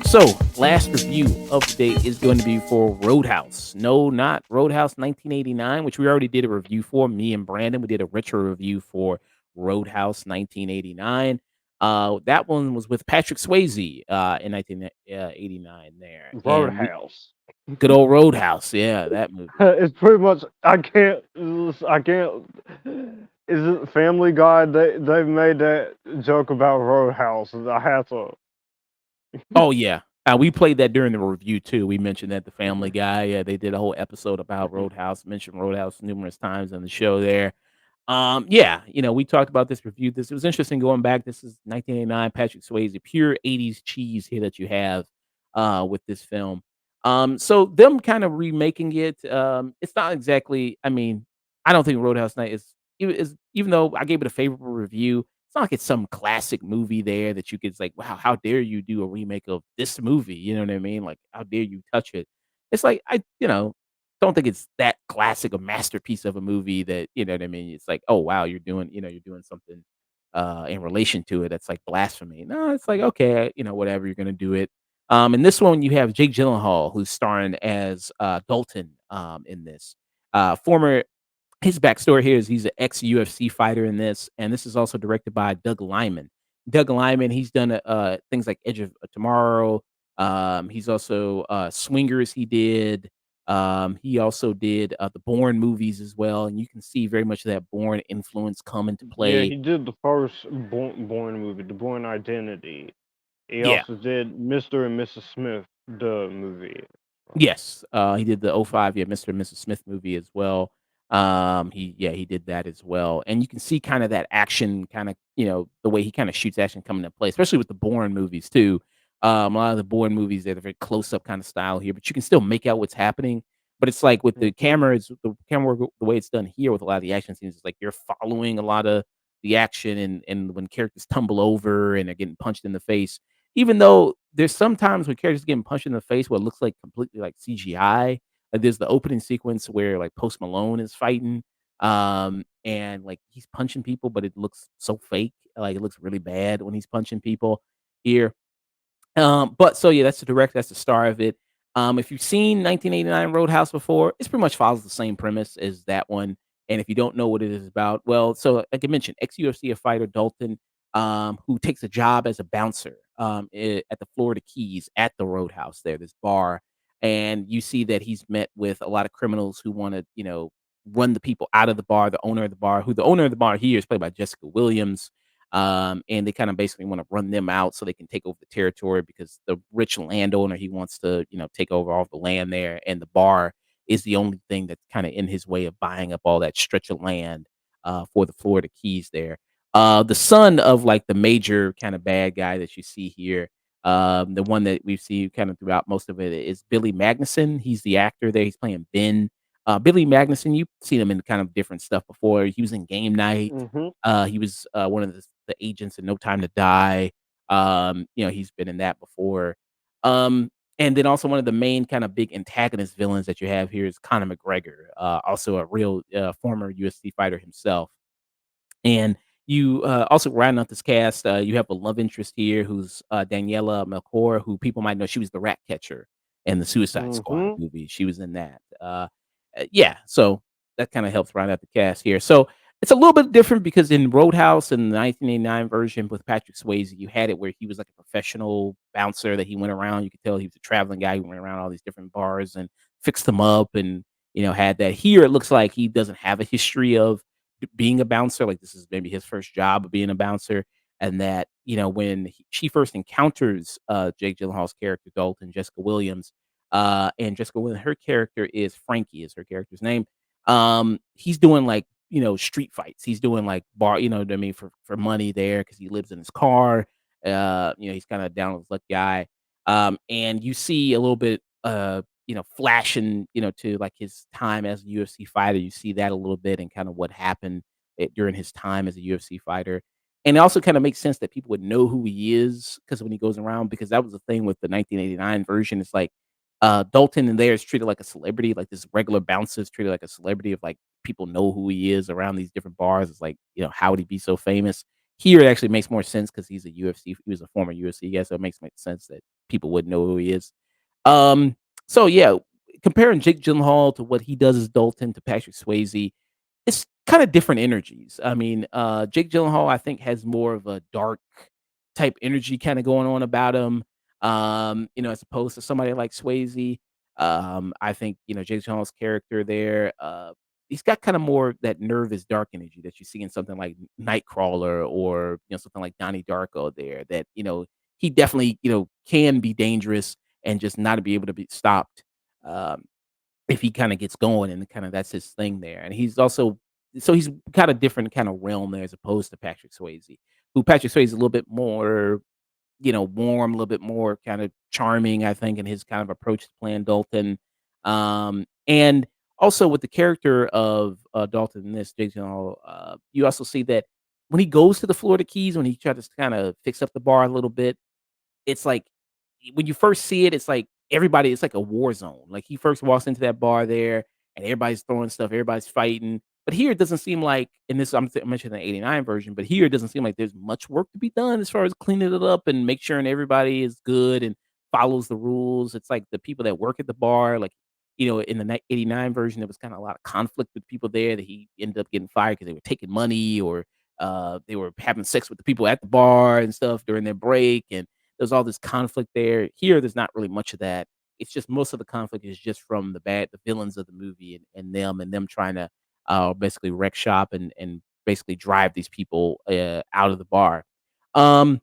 So, last review of the day is going to be for Roadhouse. No, not Roadhouse 1989, which we already did a review for. Me and Brandon, we did a retro review for Roadhouse 1989. That one was with Patrick Swayze in 1989 there. And Roadhouse. good old Roadhouse. Yeah, that movie. It's pretty much I can't. Is it Family Guy? They've made that joke about Roadhouse. I have to. Oh, yeah. We played that during the review too. We mentioned that the Family Guy, yeah, they did a whole episode about Roadhouse, mentioned Roadhouse numerous times on the show there. Yeah, we talked about this, reviewed this. It was interesting going back. This is 1989, Patrick Swayze, pure 80s cheese here that you have with this film. So them kind of remaking it, it's not exactly, I mean, I don't think Roadhouse Night is even though I gave it a favorable review, it's not like it's some classic movie there that you could it's like, wow, how dare you do a remake of this movie? You know what I mean? Like, how dare you touch it? It's like don't think it's that classic a masterpiece of a movie that, you know what I mean? It's like, "Oh, wow, you're doing something, in relation to it that's like blasphemy." No, it's like, okay, whatever, you're gonna do it. In this one, you have Jake Gyllenhaal, who's starring as, Dalton, in this. Former His backstory here is he's an ex-UFC fighter in this, and this is also directed by Doug Liman. Doug Liman, he's done, things like Edge of Tomorrow. He's also, Swingers he did. He also did, the Bourne movies as well, and you can see very much of that Bourne influence come into Yeah, play. he did the first Born movie, the Born Identity. He Yeah. also did Mr. and Mrs. Smith, the movie. Yes, he did the '05, yeah, Mr. and Mrs. Smith movie as well. He did that as well, and you can see kinda that action kinda the way he kinda shoots action coming into play, especially with the Bourne movies too. A lot of the Bourne movies, they're very close-up kinda style here, but you can still make out what's happening, but it's like with Hmm. the camera work the way it's done here with a lot of the action scenes, it's like you're following a lot of the action and when characters tumble over and they're getting punched in the face, even though there's sometimes when characters getting punched in the face, what looks like completely like CGI. There's the opening sequence where like Post Malone is fighting, and like he's punching people, but it looks so fake. Like it looks really bad when he's punching people here. But so yeah, that's the director, that's the star of it. If you've seen 1989 Roadhouse before, it's pretty much follows the same premise as that one. And if you don't know what it is about, well, so like I mentioned, ex-UFC fighter Dalton, who takes a job as a bouncer at the Florida Keys at the Roadhouse there, this bar. And you see that he's met with a lot of criminals who want to, run the people out of the bar. The owner of the bar, who the owner of the bar here is played by Jessica Williams, and they kind of basically want to run them out so they can take over the territory because the rich landowner he wants to take over all the land there, and the bar is the only thing that's kind of in his way of buying up all that stretch of land for the Florida Keys there. The son of like the major kind of bad guy that you see here, the one that we see kind of throughout most of it is Billy Magnuson. He's the actor there. He's playing Ben. Billy Magnuson, you've seen him in kind of different stuff before. He was in Game Night. Hmm. He was one of the agents in No Time to Die. He's been in that before. And then also one of the main kind of big antagonist villains that you have here is Conor McGregor, also a real former UFC fighter himself. And you also rounding out this cast, you have a love interest here who's Daniela Melchior, who people might know. She was the rat catcher in the Suicide Squad Hmm. movie. She was in that. Yeah, so that kind of helps round out the cast here. So it's a little bit different because in Roadhouse in the 1989 version with Patrick Swayze, you had it where he was like a professional bouncer that he went around. You could tell he was a traveling guy who went around all these different bars and fixed them up and had that. Here it looks like he doesn't have a history of being a bouncer. Like this is maybe his first job of being a bouncer, and that when she first encounters Jake Gyllenhaal's character Dalton, Jessica Williams, and Jessica Williams, her character is Frankie, is her character's name. He's doing like street fights. He's doing like bar, you know what I mean, for money there because he lives in his car. He's kind of down with luck guy. And you see a little bit flashing, to like his time as a UFC fighter. You see that a little bit and kind of what happened during his time as a UFC fighter. And it also kind of makes sense that people would know who he is because when he goes around, because that was the thing with the 1989 version. It's like Dalton in there is treated like a celebrity, like this regular bouncer is treated like a celebrity of like people know who he is around these different bars. It's like, how would he be so famous? Here it actually makes more sense because he's a UFC, he was a former UFC guy, so it makes sense that people would know who he is. Um, so yeah, comparing Jake Gyllenhaal to what he does as Dalton to Patrick Swayze, it's kinda different energies. I mean, Jake Gyllenhaal, I think, has more of a dark type energy kinda going on about him, as opposed to somebody like Swayze. I think, Jake Gyllenhaal's character there, he's got kinda more that nervous, dark energy that you see in something like Nightcrawler or, something like Donnie Darko there that, he definitely, can be dangerous and just not be able to be stopped. Um if he kinda gets going and kinda that's his thing there, and he's also so he's got a different kinda realm there as opposed to Patrick Swayze, who Patrick Swayze is a little bit more, warm, a little bit more kinda charming, I think, in his kind of approach to playing Dalton, and also with the character of, Dalton in this, Jake Gyllenhaal, you also see that when he goes to the Florida Keys, when he tries to kinda fix up the bar a little bit, it's like, when you first see it, it's like everybody it's like a war zone. Like, he first walks into that bar there, and everybody's throwing stuff, everybody's fighting. But here, it doesn't seem like and this I'm mentioning the '89 version, but here, it doesn't seem like there's much work to be done as far as cleaning it up and make sure everybody is good and follows the rules. It's like the people that work at the bar, like, in the ni '89 version, there was kinda a lot of conflict with people there that he ended up getting fired because they were taking money or, they were having sex with the people at the bar and stuff during their break, and there's all this conflict there. Here, there's not really much of that. It's just most of the conflict is just from the villains of the movie and them trying to basically wreck shop and basically drive these people out of the bar. Um,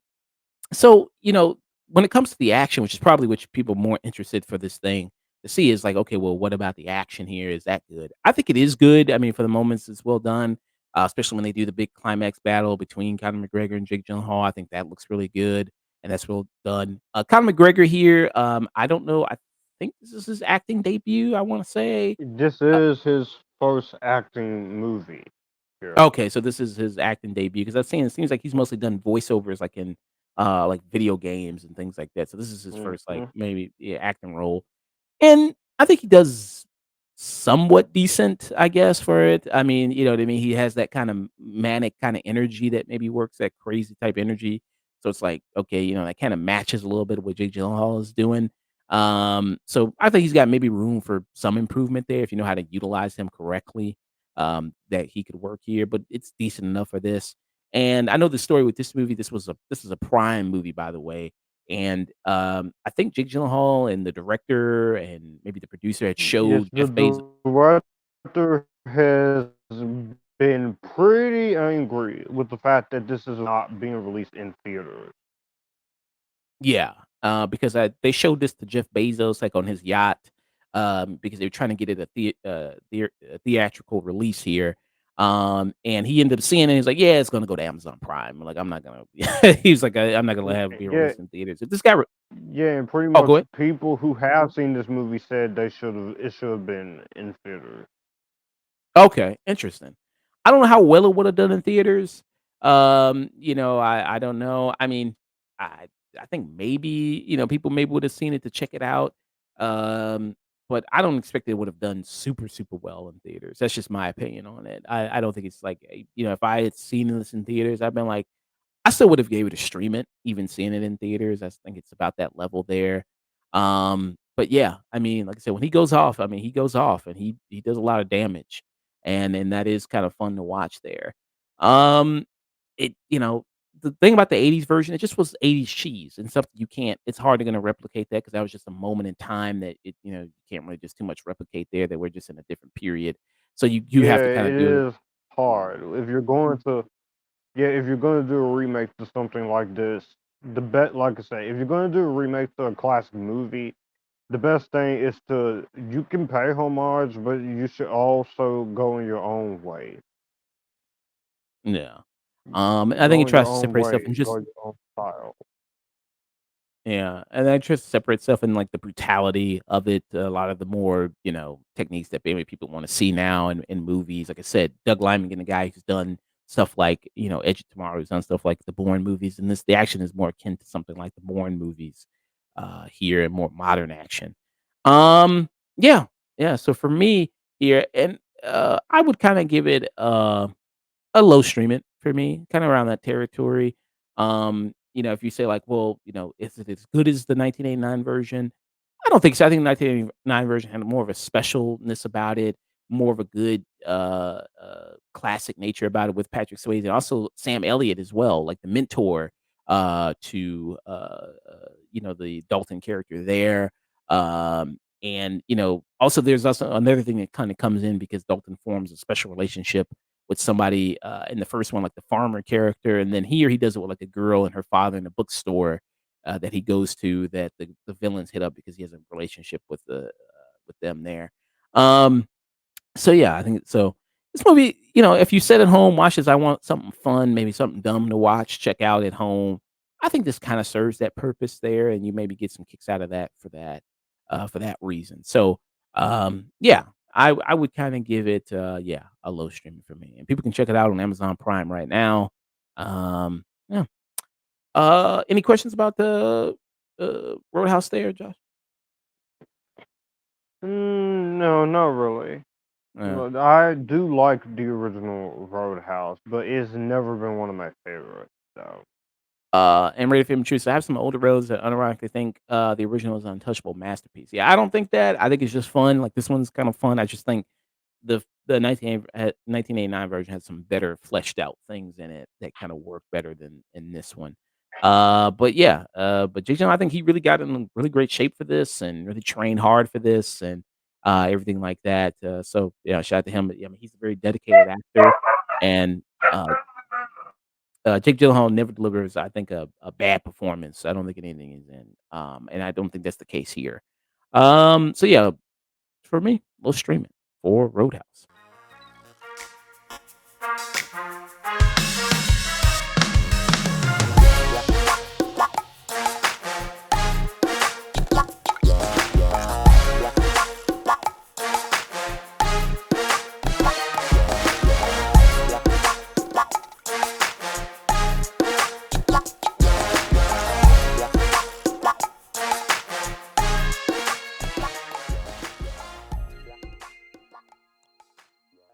so, when it comes to the action, which is probably what people are more interested for this thing to see is like, okay, well, what about the action here? Is that good? I think it is good. I mean, for the moments, it's well done, especially when they do the big climax battle between Conor McGregor and Jake Gyllenhaal. I think that looks really good, and that's well done. Conor McGregor here, I don't know. I think this is his acting debut. I want to say. This Uh, is his first acting movie here. Okay, so this is his acting debut because I've seen it seems like he's mostly done voiceovers like in like video games and things like that. So this is his first like Mhm. maybe acting role. And I think he does somewhat decent, I guess, for it. I mean, you know what I mean? He has that kind of manic kind of energy that maybe works, that crazy type energy. So it's like, okay, that kind of matches a little bit of what Jake Gyllenhaal is doing. So I think he's got maybe room for some improvement there if you know how to utilize him correctly. That he could work here, but it's decent enough for this. And I know the story with this movie. This is a Prime movie, by the way, and, I think Jake Gyllenhaal and the director and maybe the producer had Yes, showed the Jeff Bezos. director has been pretty angry with the fact that this is not being released in theaters. Yeah, because they showed this to Jeff Bezos, like, on his yacht, because they were trying to get it a theatrical release here, and he ended up seeing it, he's like, "Yeah, it's gonna go to Amazon Prime." I'm like, "I'm not gonna" he's like, I'm not gonna have it be Yeah, released in theaters." If this guy re yeah, and pretty Oh, go much ahead. people who have seen this movie said it should have been in theaters. Okay, interesting. I don't know how well it would have done in theaters. I don't know. I mean, I I think maybe, people maybe would have seen it to check it out. Um, but I don't expect it would have done super, super well in theaters. That's just my opinion on it. I don't think it's like, if I had seen this in theaters, I've been like, I still would have gave it a stream it, even seeing it in theaters. I think it's about that level there. But yeah, I mean, like I said, when he goes off, I mean, he goes off and he does a lot of damage, and that is kind of fun to watch there. Um, the thing about the '80s version, it just was '80s cheese and something you can't. It's hard to gonna replicate that because that was just a moment in time that you can't really just too much replicate there. That we're just in a different period, so you Yeah, have to kind it of do it. is hard. If you're going to Yeah, if you're gonna do a remake to something like this, the bet like I say, if you're gonna do a remake to a classic movie, the best thing is to you can pay homage, but you should also go in your own way. Yeah. I think it Go in your tries to own separate stuff way, and go just your own style. yeah, and that just separates stuff in, like, the brutality of it, a lot of the more, techniques that maybe people wanna see now in movies. Like I said, Doug Liman, the guy who's done stuff like, Edge of Tomorrow, who's done stuff like the Bourne movies, and the action is more akin to something like the Bourne movies, here and more modern action. Yeah, yeah. So for me here, and I would kind of give it a low stream it for me, kind of around that territory. If you say like, well, is it as good as the 1989 version? I don't think so. I think the 1989 version had more of a specialness about it, more of a good classic nature about it with Patrick Swayze and also Sam Elliott as well, like the mentor to the Dalton character there. And also there's also another thing that kind of comes in because Dalton forms a special relationship with somebody in the first one, like the farmer character, and then here he does it with like a girl and her father in a bookstore that he goes to that the villains hit up because he has a relationship with them there. Um, so yeah, I think so. This movie, if you sit at home, watch this. I want something fun, maybe something dumb to watch, check out at home. I think this kind of serves that purpose there, and you maybe get some kicks out of that for that reason. So, yeah, I would kind of give it, yeah, a low streaming for me, and people can check it out on Amazon Prime right now. Yeah. Any questions about the Roadhouse there, Josh? No, not really. Yeah. But I do like the original Roadhouse, but it's never been one of my favorites. So And Rated Film True. So I have some older roads that unironically think the original is an untouchable masterpiece. Yeah, I don't think that. I think it's just fun. Like this one's kind of fun. I just think the 1989 version has some better fleshed out things in it that kind of work better than in this one. But Jake Gyllenhaal, I think he really got in really great shape for this and really trained hard for this and everything like that. So yeah, shout out to him. I mean, he's a very dedicated actor, and uh, Jake Gyllenhaal never delivers, I think, a bad performance. I don't think anything is in, and I don't think that's the case here. So yeah, for me, we'll stream it for Roadhouse.